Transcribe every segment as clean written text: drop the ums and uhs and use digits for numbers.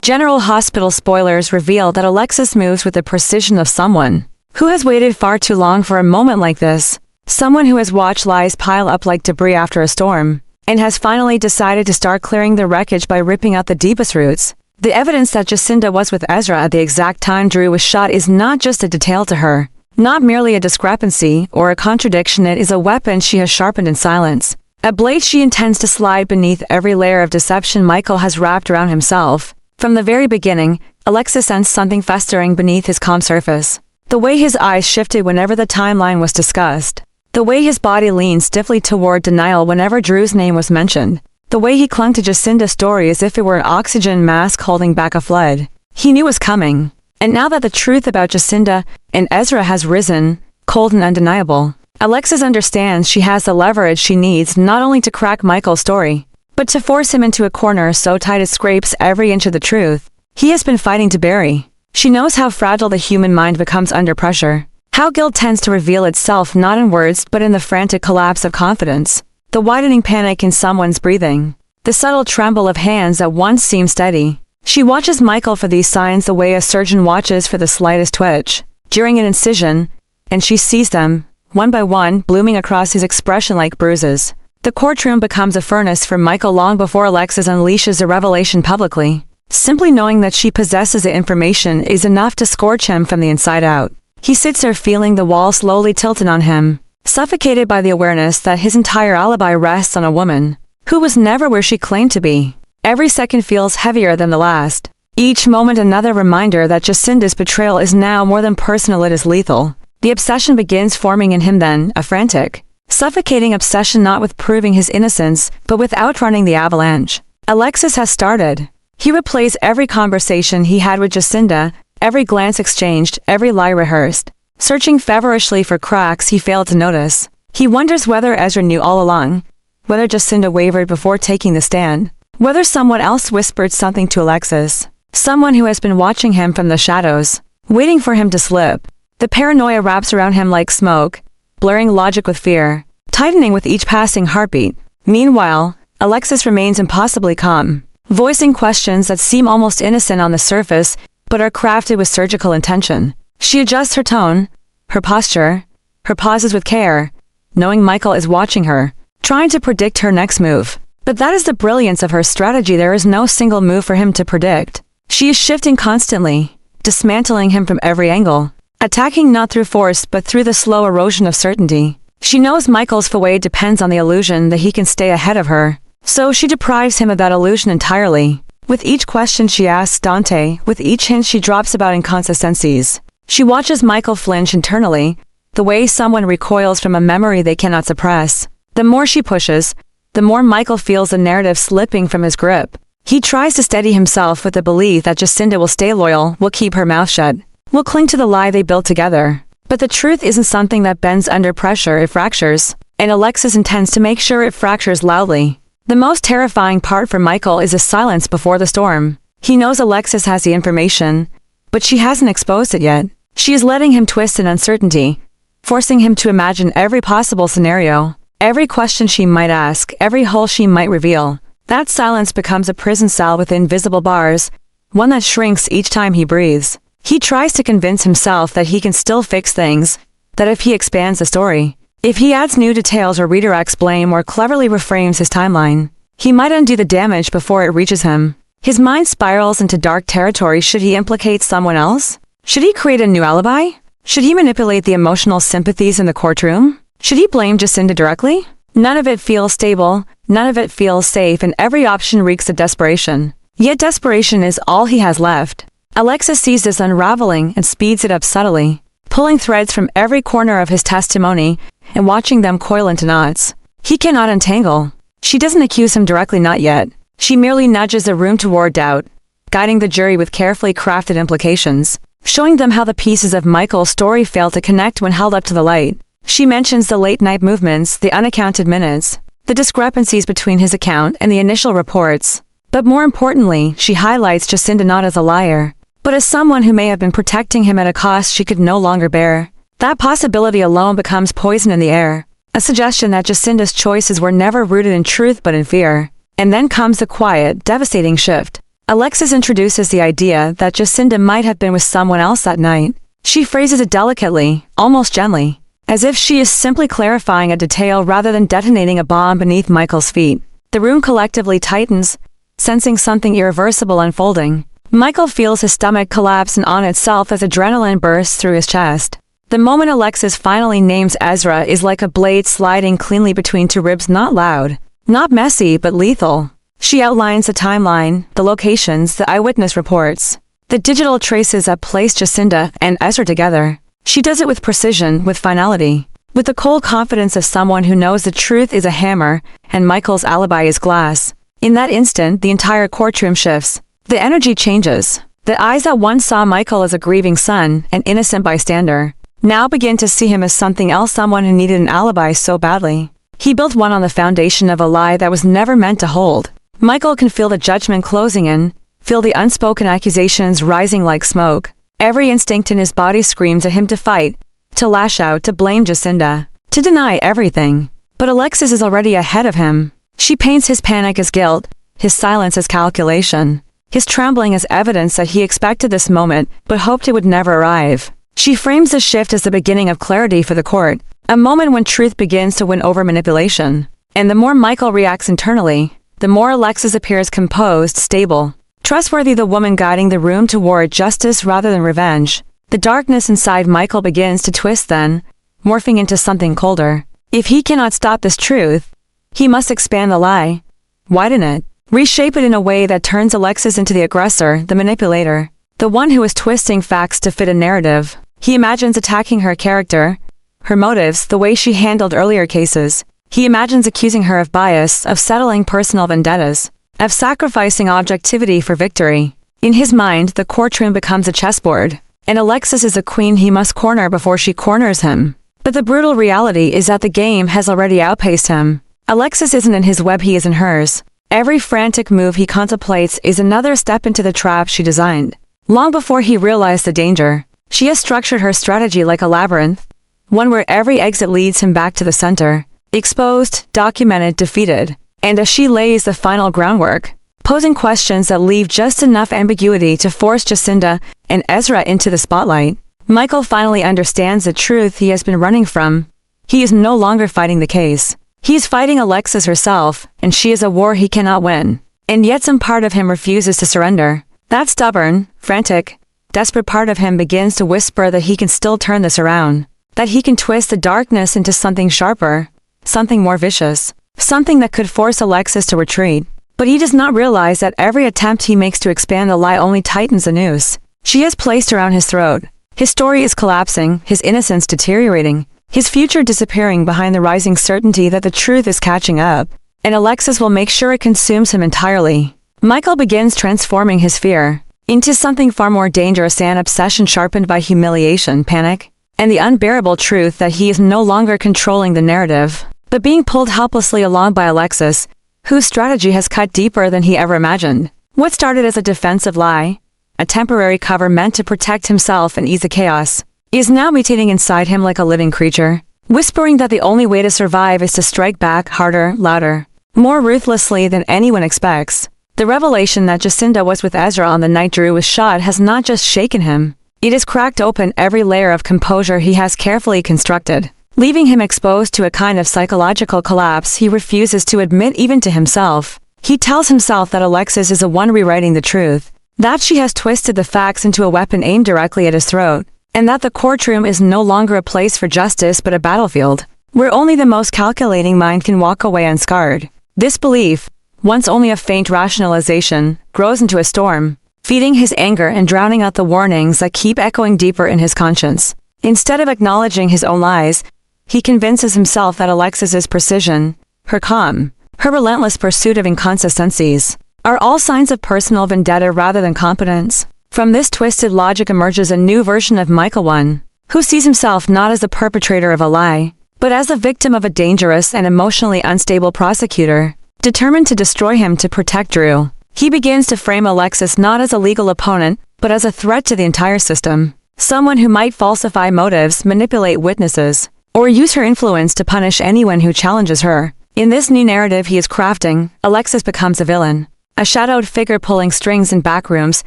General Hospital spoilers reveal that Alexis moves with the precision of someone who has waited far too long for a moment like this. Someone who has watched lies pile up like debris after a storm, and has finally decided to start clearing the wreckage by ripping out the deepest roots. The evidence that Jacinda was with Ezra at the exact time Drew was shot is not just a detail to her, not merely a discrepancy or a contradiction. It is a weapon she has sharpened in silence, a blade she intends to slide beneath every layer of deception Michael has wrapped around himself. From the very beginning, Alexis sensed something festering beneath his calm surface. The way his eyes shifted whenever the timeline was discussed. The way his body leaned stiffly toward denial whenever Drew's name was mentioned. The way he clung to Jacinda's story as if it were an oxygen mask holding back a flood. He knew was coming. And now that the truth about Jacinda and Ezra has risen, cold and undeniable, Alexis understands she has the leverage she needs not only to crack Michael's story, but to force him into a corner so tight it scrapes every inch of the truth he has been fighting to bury. She knows how fragile the human mind becomes under pressure. How guilt tends to reveal itself not in words but in the frantic collapse of confidence, the widening panic in someone's breathing, the subtle tremble of hands that once seemed steady. She watches Michael for these signs the way a surgeon watches for the slightest twitch during an incision, and she sees them, one by one, blooming across his expression like bruises. The courtroom becomes a furnace for Michael long before Alexis unleashes the revelation publicly. Simply knowing that she possesses the information is enough to scorch him from the inside out. He sits there feeling the wall slowly tilted on him, suffocated by the awareness that his entire alibi rests on a woman who was never where she claimed to be. Every second feels heavier than the last. Each moment another reminder that Jacinda's betrayal is now more than personal, it is lethal. The obsession begins forming in him then, a frantic, suffocating obsession not with proving his innocence, but with outrunning the avalanche. Alexis has started. He replays every conversation he had with Jacinda, every glance exchanged, every lie rehearsed, searching feverishly for cracks he failed to notice. He wonders whether Ezra knew all along, whether Jacinda wavered before taking the stand, whether someone else whispered something to Alexis, someone who has been watching him from the shadows, waiting for him to slip. The paranoia wraps around him like smoke, blurring logic with fear, tightening with each passing heartbeat. Meanwhile, Alexis remains impossibly calm, voicing questions that seem almost innocent on the surface, but are crafted with surgical intention. She adjusts her tone, her posture, her pauses with care, knowing Michael is watching her, trying to predict her next move. But that is the brilliance of her strategy. There is no single move for him to predict. She is shifting constantly, dismantling him from every angle, attacking not through force but through the slow erosion of certainty. She knows Michael's fate depends on the illusion that he can stay ahead of her, so she deprives him of that illusion entirely. With each question she asks Dante, with each hint she drops about inconsistencies, she watches Michael flinch internally, the way someone recoils from a memory they cannot suppress. The more she pushes, the more Michael feels the narrative slipping from his grip. He tries to steady himself with the belief that Jacinda will stay loyal, will keep her mouth shut, will cling to the lie they built together. But the truth isn't something that bends under pressure, it fractures, and Alexis intends to make sure it fractures loudly. The most terrifying part for Michael is the silence before the storm. He knows Alexis has the information, but she hasn't exposed it yet. She is letting him twist in uncertainty, forcing him to imagine every possible scenario, every question she might ask, every hole she might reveal. That silence becomes a prison cell with invisible bars, one that shrinks each time he breathes. He tries to convince himself that he can still fix things, that if he expands the story, if he adds new details or redirects blame or cleverly reframes his timeline, he might undo the damage before it reaches him. His mind spirals into dark territory. Should he implicate someone else? Should he create a new alibi? Should he manipulate the emotional sympathies in the courtroom? Should he blame Jacinda directly? None of it feels stable, none of it feels safe, and every option reeks of desperation. Yet desperation is all he has left. Alexis sees this unraveling and speeds it up subtly, pulling threads from every corner of his testimony and watching them coil into knots he cannot untangle. She doesn't accuse him directly, not yet. She merely nudges the room toward doubt, guiding the jury with carefully crafted implications, showing them how the pieces of Michael's story fail to connect when held up to the light. She mentions the late-night movements, the unaccounted minutes, the discrepancies between his account and the initial reports. But more importantly, she highlights Jacinda not as a liar, but as someone who may have been protecting him at a cost she could no longer bear. That possibility alone becomes poison in the air, a suggestion that Jacinda's choices were never rooted in truth but in fear. And then comes the quiet, devastating shift. Alexis introduces the idea that Jacinda might have been with someone else that night. She phrases it delicately, almost gently, as if she is simply clarifying a detail rather than detonating a bomb beneath Michael's feet. The room collectively tightens, sensing something irreversible unfolding. Michael feels his stomach collapse in on itself as adrenaline bursts through his chest. The moment Alexis finally names Ezra is like a blade sliding cleanly between two ribs, not loud, not messy, but lethal. She outlines the timeline, the locations, the eyewitness reports, the digital traces that place Jacinda and Ezra together. She does it with precision, with finality, with the cold confidence of someone who knows the truth is a hammer and Michael's alibi is glass. In that instant, the entire courtroom shifts. The energy changes. The eyes that once saw Michael as a grieving son, an innocent bystander, now begin to see him as something else, someone who needed an alibi so badly. He built one on the foundation of a lie that was never meant to hold. Michael can feel the judgment closing in, feel the unspoken accusations rising like smoke. Every instinct in his body screams at him to fight, to lash out, to blame Jacinda, to deny everything. But Alexis is already ahead of him. She paints his panic as guilt, his silence as calculation, his trembling as evidence that he expected this moment but hoped it would never arrive. She frames the shift as the beginning of clarity for the court, a moment when truth begins to win over manipulation. And the more Michael reacts internally, the more Alexis appears composed, stable, trustworthy, the woman guiding the room toward justice rather than revenge. The darkness inside Michael begins to twist then, morphing into something colder. If he cannot stop this truth, he must expand the lie, widen it, reshape it in a way that turns Alexis into the aggressor, the manipulator, the one who is twisting facts to fit a narrative. He imagines attacking her character, her motives, the way she handled earlier cases. He imagines accusing her of bias, of settling personal vendettas, of sacrificing objectivity for victory. In his mind, the courtroom becomes a chessboard, and Alexis is a queen he must corner before she corners him. But the brutal reality is that the game has already outpaced him. Alexis isn't in his web, he is in hers. Every frantic move he contemplates is another step into the trap she designed. Long before he realized the danger, she has structured her strategy like a labyrinth, one where every exit leads him back to the center, exposed, documented, defeated. And as she lays the final groundwork, posing questions that leave just enough ambiguity to force Jacinda and Ezra into the spotlight, Michael finally understands the truth he has been running from. He is no longer fighting the case. He is fighting Alexis herself, and she is a war he cannot win. And yet some part of him refuses to surrender. That stubborn, frantic, desperate part of him begins to whisper that he can still turn this around, that he can twist the darkness into something sharper, something more vicious, something that could force Alexis to retreat. But he does not realize that every attempt he makes to expand the lie only tightens the noose she has placed around his throat. His story is collapsing, his innocence deteriorating, his future disappearing behind the rising certainty that the truth is catching up, and Alexis will make sure it consumes him entirely. Michael begins transforming his fear into something far more dangerous, an obsession sharpened by humiliation, panic, and the unbearable truth that he is no longer controlling the narrative, but being pulled helplessly along by Alexis, whose strategy has cut deeper than he ever imagined. What started as a defensive lie, a temporary cover meant to protect himself and ease the chaos, is now mutating inside him like a living creature, whispering that the only way to survive is to strike back harder, louder, more ruthlessly than anyone expects. The revelation that Jacinda was with Ezra on the night Drew was shot has not just shaken him, it has cracked open every layer of composure he has carefully constructed, leaving him exposed to a kind of psychological collapse he refuses to admit even to himself. He tells himself that Alexis is the one rewriting the truth, that she has twisted the facts into a weapon aimed directly at his throat, and that the courtroom is no longer a place for justice but a battlefield, where only the most calculating mind can walk away unscarred. This belief, once only a faint rationalization, grows into a storm, feeding his anger and drowning out the warnings that keep echoing deeper in his conscience. Instead of acknowledging his own lies, he convinces himself that Alexis's precision, her calm, her relentless pursuit of inconsistencies, are all signs of personal vendetta rather than competence. From this twisted logic emerges a new version of Michael, one who sees himself not as the perpetrator of a lie, but as the victim of a dangerous and emotionally unstable prosecutor, determined to destroy him to protect Drew. He begins to frame Alexis not as a legal opponent, but as a threat to the entire system, someone who might falsify motives, manipulate witnesses, or use her influence to punish anyone who challenges her. In this new narrative he is crafting, Alexis becomes a villain, a shadowed figure pulling strings in backrooms,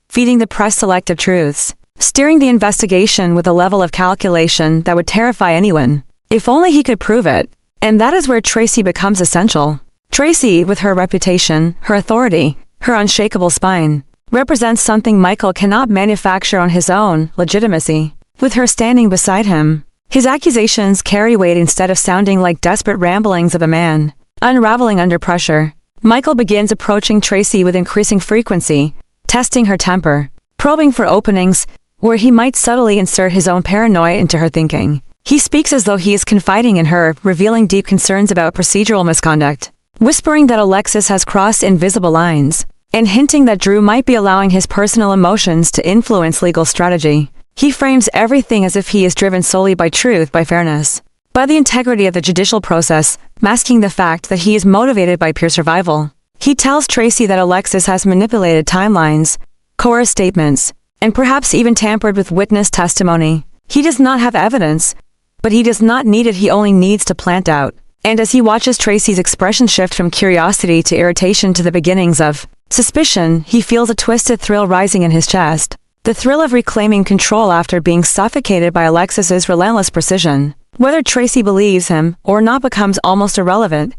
feeding the press selective truths, steering the investigation with a level of calculation that would terrify anyone. If only he could prove it. And that is where Tracy becomes essential. Tracy, with her reputation, her authority, her unshakable spine, represents something Michael cannot manufacture on his own: legitimacy. With her standing beside him, his accusations carry weight instead of sounding like desperate ramblings of a man unraveling under pressure. Michael begins approaching Tracy with increasing frequency, testing her temper, probing for openings where he might subtly insert his own paranoia into her thinking. He speaks as though he is confiding in her, revealing deep concerns about procedural misconduct, whispering that Alexis has crossed invisible lines, and hinting that Drew might be allowing his personal emotions to influence legal strategy. He frames everything as if he is driven solely by truth, by fairness, by the integrity of the judicial process, masking the fact that he is motivated by pure survival. He tells Tracy that Alexis has manipulated timelines, coerced statements, and perhaps even tampered with witness testimony. He does not have evidence, but he does not need it. He only needs to plant doubt. And as he watches Tracy's expression shift from curiosity to irritation to the beginnings of suspicion, he feels a twisted thrill rising in his chest. The thrill of reclaiming control after being suffocated by Alexis's relentless precision. Whether Tracy believes him or not becomes almost irrelevant.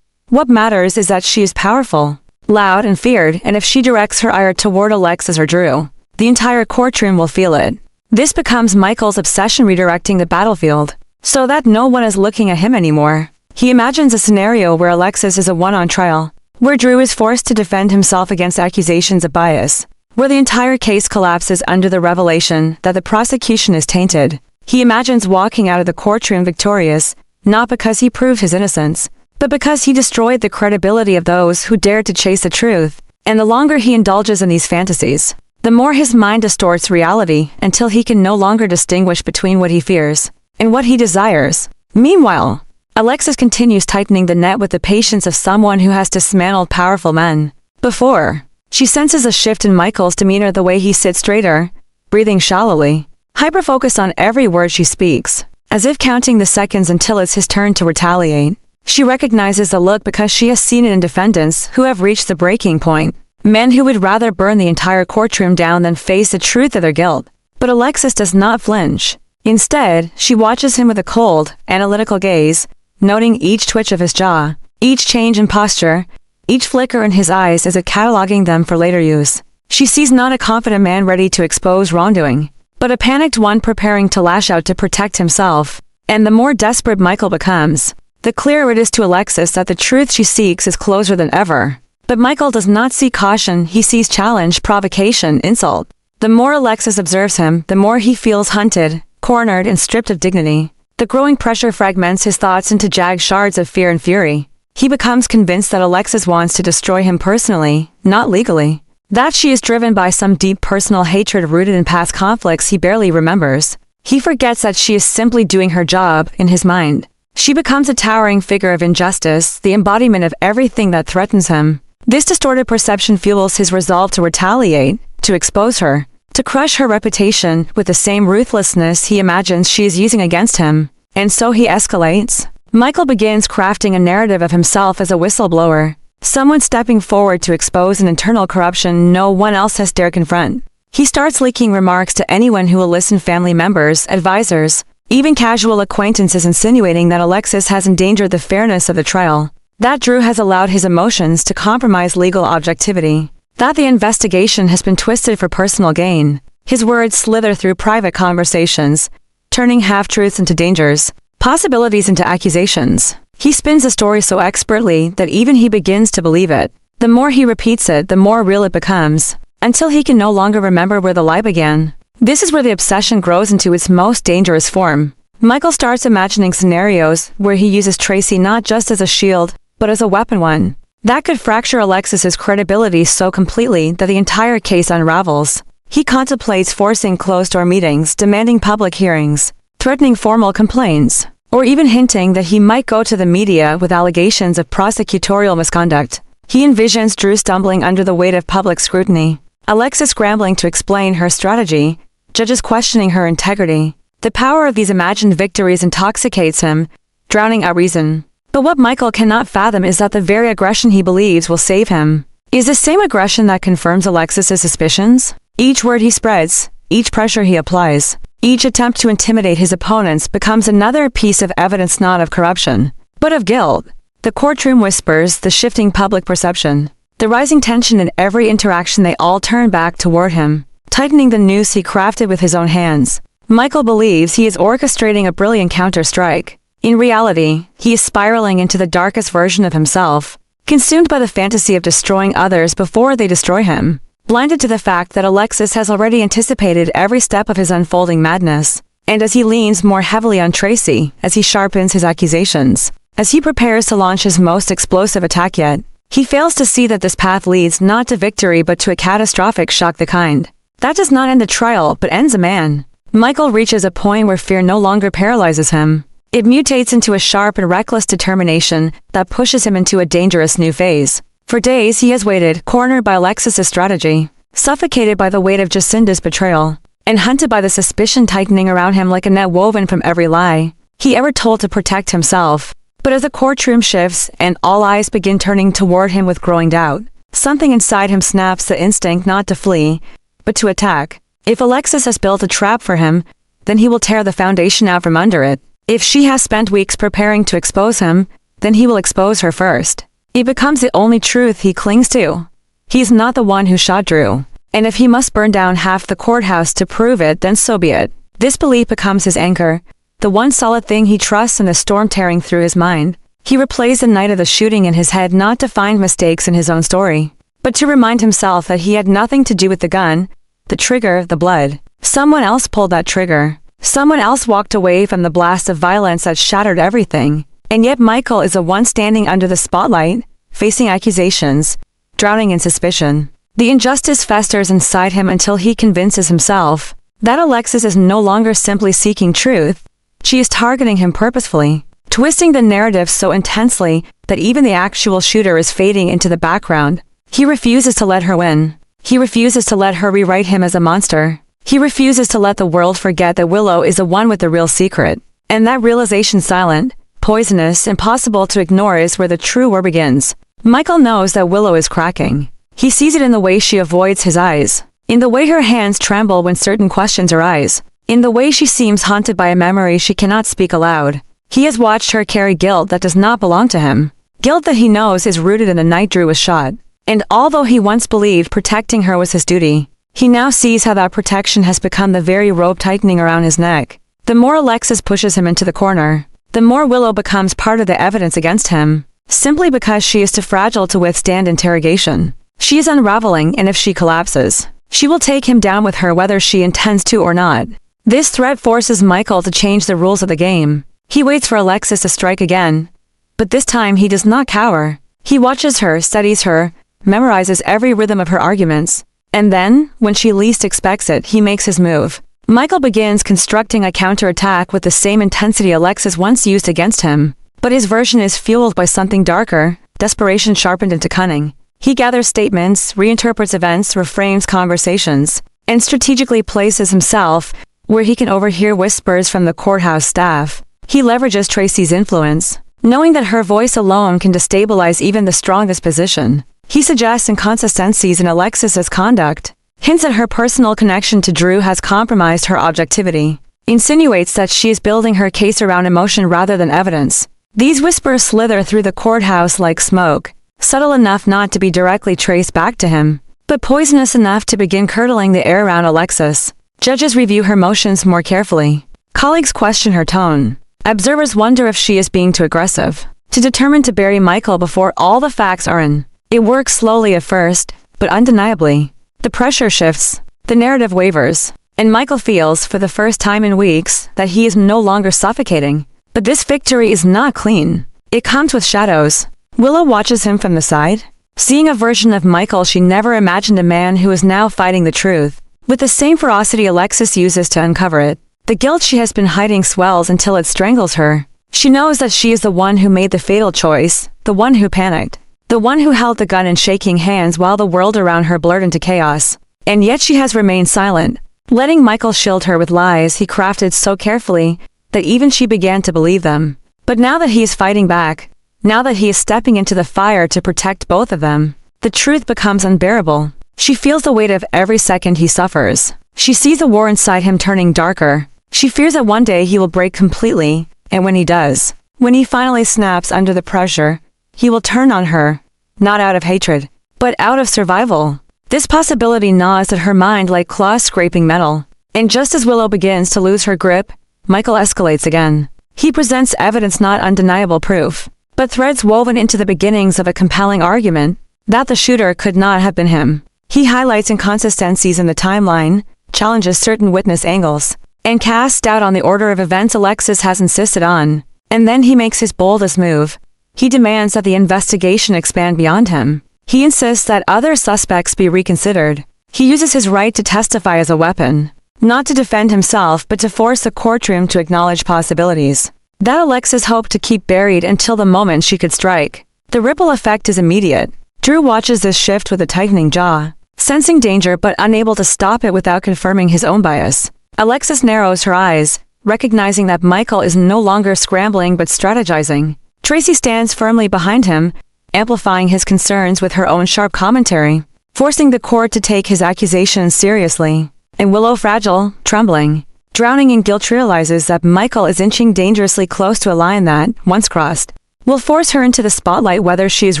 What matters is that she is powerful, loud and feared, and if she directs her ire toward Alexis or Drew, the entire courtroom will feel it. This becomes Michael's obsession, redirecting the battlefield, so that no one is looking at him anymore. He imagines a scenario where Alexis is a one-on trial, where Drew is forced to defend himself against accusations of bias, where the entire case collapses under the revelation that the prosecution is tainted. He imagines walking out of the courtroom victorious, not because he proved his innocence, but because he destroyed the credibility of those who dared to chase the truth. And the longer he indulges in these fantasies, the more his mind distorts reality until he can no longer distinguish between what he fears and what he desires. Meanwhile, Alexis continues tightening the net with the patience of someone who has dismantled powerful men before. She senses a shift in Michael's demeanor, the way he sits straighter, breathing shallowly, hyper-focused on every word she speaks, as if counting the seconds until it's his turn to retaliate. She recognizes the look because she has seen it in defendants who have reached the breaking point, men who would rather burn the entire courtroom down than face the truth of their guilt. But Alexis does not flinch. Instead, she watches him with a cold, analytical gaze, noting each twitch of his jaw, each change in posture, each flicker in his eyes as if cataloging them for later use. She sees not a confident man ready to expose wrongdoing, but a panicked one preparing to lash out to protect himself. And the more desperate Michael becomes, the clearer it is to Alexis that the truth she seeks is closer than ever. But Michael does not see caution, he sees challenge, provocation, insult. The more Alexis observes him, the more he feels hunted, cornered, and stripped of dignity. The growing pressure fragments his thoughts into jagged shards of fear and fury. He becomes convinced that Alexis wants to destroy him personally, not legally. That she is driven by some deep personal hatred rooted in past conflicts he barely remembers. He forgets that she is simply doing her job in his mind. She becomes a towering figure of injustice, the embodiment of everything that threatens him. This distorted perception fuels his resolve to retaliate, to expose her, to crush her reputation with the same ruthlessness he imagines she is using against him. And so he escalates. Michael begins crafting a narrative of himself as a whistleblower, someone stepping forward to expose an internal corruption no one else has dared confront. He starts leaking remarks to anyone who will listen, family members, advisors, even casual acquaintances, insinuating that Alexis has endangered the fairness of the trial, that Drew has allowed his emotions to compromise legal objectivity, that the investigation has been twisted for personal gain. His words slither through private conversations, turning half-truths into dangers, possibilities into accusations. He spins the story so expertly that even he begins to believe it. The more he repeats it, the more real it becomes, until he can no longer remember where the lie began. This is where the obsession grows into its most dangerous form. Michael starts imagining scenarios where he uses Tracy not just as a shield, but as a weapon, one that could fracture Alexis's credibility so completely that the entire case unravels. He contemplates forcing closed-door meetings, demanding public hearings, threatening formal complaints, or even hinting that he might go to the media with allegations of prosecutorial misconduct. He envisions Drew stumbling under the weight of public scrutiny, Alexis scrambling to explain her strategy, judges questioning her integrity. The power of these imagined victories intoxicates him, drowning out reason. But what Michael cannot fathom is that the very aggression he believes will save him is the same aggression that confirms Alexis's suspicions. Each word he spreads, each pressure he applies, each attempt to intimidate his opponents becomes another piece of evidence not of corruption, but of guilt. The courtroom whispers, the shifting public perception, the rising tension in every interaction, they all turn back toward him, tightening the noose he crafted with his own hands. Michael believes he is orchestrating a brilliant counter-strike. In reality, he is spiraling into the darkest version of himself, consumed by the fantasy of destroying others before they destroy him, blinded to the fact that Alexis has already anticipated every step of his unfolding madness. And as he leans more heavily on Tracy, as he sharpens his accusations, as he prepares to launch his most explosive attack yet, he fails to see that this path leads not to victory but to a catastrophic shock, the kind that does not end the trial but ends a man. Michael reaches a point where fear no longer paralyzes him. It mutates into a sharp and reckless determination that pushes him into a dangerous new phase. For days he has waited, cornered by Alexis's strategy, suffocated by the weight of Jacinda's betrayal, and hunted by the suspicion tightening around him like a net woven from every lie he ever told to protect himself. But as the courtroom shifts and all eyes begin turning toward him with growing doubt, something inside him snaps, the instinct not to flee, but to attack. If Alexis has built a trap for him, then he will tear the foundation out from under it. If she has spent weeks preparing to expose him, then he will expose her first. It becomes the only truth he clings to. He's not the one who shot Drew, and if he must burn down half the courthouse to prove it, then so be it. This belief becomes his anchor, the one solid thing he trusts in the storm tearing through his mind. He replays the night of the shooting in his head, not to find mistakes in his own story, but to remind himself that he had nothing to do with the gun, the trigger, the blood. Someone else pulled that trigger. Someone else walked away from the blast of violence that shattered everything. And yet Michael is the one standing under the spotlight, facing accusations, drowning in suspicion. The injustice festers inside him until he convinces himself that Alexis is no longer simply seeking truth. She is targeting him purposefully, twisting the narrative so intensely that even the actual shooter is fading into the background. He refuses to let her win. He refuses to let her rewrite him as a monster. He refuses to let the world forget that Willow is the one with the real secret. And that realization, silent, poisonous, impossible to ignore, is where the true war begins. Michael knows that Willow is cracking. He sees it in the way she avoids his eyes, in the way her hands tremble when certain questions arise, in the way she seems haunted by a memory she cannot speak aloud. He has watched her carry guilt that does not belong to him, guilt that he knows is rooted in the night Drew was shot. And although he once believed protecting her was his duty, he now sees how that protection has become the very rope tightening around his neck. The more Alexis pushes him into the corner, the more Willow becomes part of the evidence against him, simply because she is too fragile to withstand interrogation. She is unraveling, and if she collapses, she will take him down with her whether she intends to or not. This threat forces Michael to change the rules of the game. He waits for Alexis to strike again, but this time he does not cower. He watches her, studies her, memorizes every rhythm of her arguments, and then, when she least expects it, he makes his move. Michael begins constructing a counterattack with the same intensity Alexis once used against him, but his version is fueled by something darker, desperation sharpened into cunning. He gathers statements, reinterprets events, reframes conversations, and strategically places himself where he can overhear whispers from the courthouse staff. He leverages Tracy's influence, knowing that her voice alone can destabilize even the strongest position. He suggests inconsistencies in Alexis's conduct, hints at her personal connection to Drew has compromised her objectivity, insinuates that she is building her case around emotion rather than evidence. These whispers slither through the courthouse like smoke, subtle enough not to be directly traced back to him, but poisonous enough to begin curdling the air around Alexis. Judges review her motions more carefully. Colleagues question her tone. Observers wonder if she is being too aggressive, too determined to bury Michael before all the facts are in. It works slowly at first, but undeniably. The pressure shifts, the narrative wavers, and Michael feels, for the first time in weeks, that he is no longer suffocating. But this victory is not clean. It comes with shadows. Willow watches him from the side, seeing a version of Michael she never imagined, a man who is now fighting the truth, with the same ferocity Alexis uses to uncover it. The guilt she has been hiding swells until it strangles her. She knows that she is the one who made the fatal choice, the one who panicked, the one who held the gun in shaking hands while the world around her blurred into chaos. And yet she has remained silent, letting Michael shield her with lies he crafted so carefully that even she began to believe them. But now that he is fighting back, now that he is stepping into the fire to protect both of them, the truth becomes unbearable. She feels the weight of every second he suffers. She sees the war inside him turning darker. She fears that one day he will break completely, and when he does, when he finally snaps under the pressure, he will turn on her, not out of hatred, but out of survival. This possibility gnaws at her mind like claws scraping metal. And just as Willow begins to lose her grip, Michael escalates again. He presents evidence, not undeniable proof, but threads woven into the beginnings of a compelling argument that the shooter could not have been him. He highlights inconsistencies in the timeline, challenges certain witness angles, and casts doubt on the order of events Alexis has insisted on. And then he makes his boldest move. He demands that the investigation expand beyond him. He insists that other suspects be reconsidered. He uses his right to testify as a weapon, not to defend himself but to force the courtroom to acknowledge possibilities that Alexis hoped to keep buried until the moment she could strike. The ripple effect is immediate. Drew watches this shift with a tightening jaw, sensing danger but unable to stop it without confirming his own bias. Alexis narrows her eyes, recognizing that Michael is no longer scrambling but strategizing. Tracy stands firmly behind him, amplifying his concerns with her own sharp commentary, forcing the court to take his accusations seriously. And Willow, fragile, trembling, drowning in guilt, realizes that Michael is inching dangerously close to a line that, once crossed, will force her into the spotlight whether she is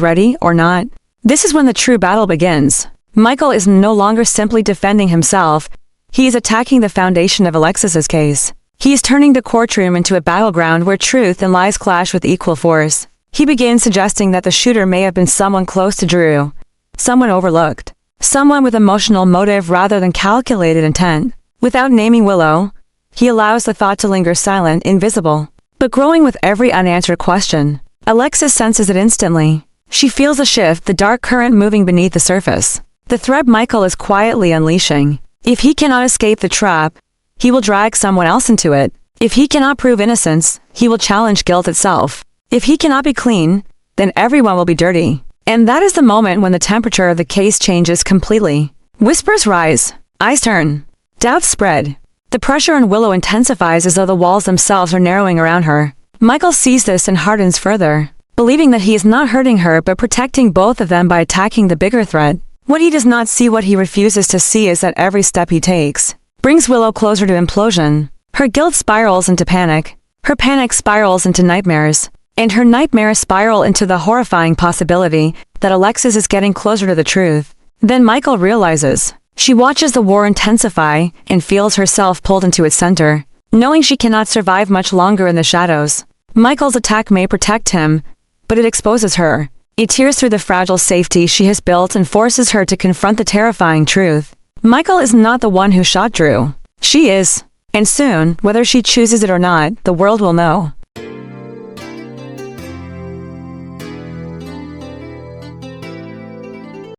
ready or not. This is when the true battle begins. Michael is no longer simply defending himself. He is attacking the foundation of Alexis's case. He is turning the courtroom into a battleground where truth and lies clash with equal force. He begins suggesting that the shooter may have been someone close to Drew, someone overlooked, someone with emotional motive rather than calculated intent. Without naming Willow, he allows the thought to linger silent, invisible, but growing with every unanswered question. Alexis senses it instantly. She feels a shift, the dark current moving beneath the surface. The threat Michael is quietly unleashing. If he cannot escape the trap, he will drag someone else into it. If he cannot prove innocence, he will challenge guilt itself. If he cannot be clean, then everyone will be dirty. And that is the moment when the temperature of the case changes completely. Whispers rise, eyes turn, doubts spread. The pressure on Willow intensifies as though the walls themselves are narrowing around her. Michael sees this and hardens further, believing that he is not hurting her but protecting both of them by attacking the bigger threat. What he does not see, what he refuses to see, is that every step he takes brings Willow closer to implosion. Her guilt spirals into panic. Her panic spirals into nightmares. And her nightmares spiral into the horrifying possibility that Alexis is getting closer to the truth. Then Michael realizes. She watches the war intensify and feels herself pulled into its center, knowing she cannot survive much longer in the shadows. Michael's attack may protect him, but it exposes her. It tears through the fragile safety she has built and forces her to confront the terrifying truth. Michael is not the one who shot Drew. She is. And soon, whether she chooses it or not, the world will know.